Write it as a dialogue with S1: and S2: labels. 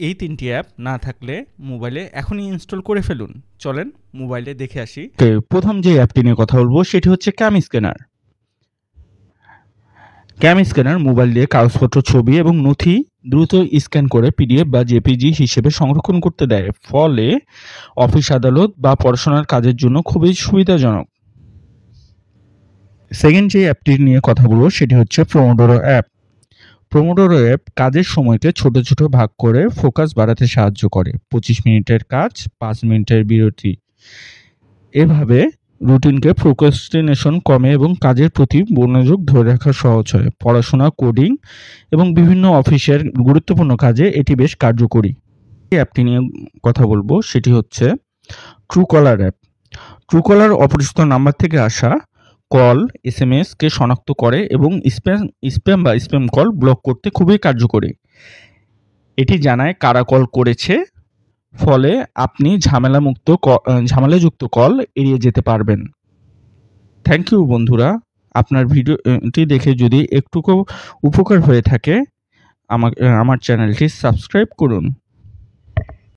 S1: এই তিনটি অ্যাপ না থাকলে মোবাইলে এখনই ইনস্টল করে ফেলুন। চলেন মোবাইলে দেখে আসি। প্রথম যে অ্যাপটি নিয়ে কথা বলবো সেটি হচ্ছে cam scanner. Cam scanner mobile দিয়ে কাগজপত্র, ছবি এবং নথি দ্রুত স্ক্যান করে পিডিএফ বা জেপিজি হিসেবে সংরক্ষণ করতে দেয়, ফলে অফিস, আদালত বা পড়াশোনার কাজের জন্য খুবই সুবিধাজনক। সেকেন্ড যে অ্যাপটি নিয়ে কথা বলবো সেটি হচ্ছে প্রোমোডোরো অ্যাপ। প্রোমোডোরো অ্যাপ কাজের সময়কে ছোট ছোট ভাগ করে ফোকাস বাড়াতে সাহায্য করে। 25 মিনিটের কাজ, 5 মিনিটের বিরতি। এভাবে রুটিনকে প্রোক্রাস্টিনেশন কমে এবং কাজের প্রতি মনোযোগ ধরে রাখা সহজ হয়। পড়াশোনা, কোডিং এবং বিভিন্ন অফিসের গুরুত্বপূর্ণ কাজে এটি বেশ কার্যকরী। এই অ্যাপটি নিয়ে কথা বলবো সেটি হচ্ছে ট্রুকলার অ্যাপ। ট্রুকলার অপরিচিত নাম্বার থেকে আসা কল, এসএমএস কে শনাক্ত করে এবং স্প্যাম কল ব্লক করতে খুবই কার্যকরী। এটি জানায় কারা কল করেছে, ফলে আপনি ঝামেলাযুক্ত কল এড়িয়ে যেতে পারবেন। থ্যাংক ইউ বন্ধুরা। আপনার ভিডিওটি দেখে যদি একটুকু উপকার হয়ে থাকে আমার চ্যানেলটি সাবস্ক্রাইব করুন।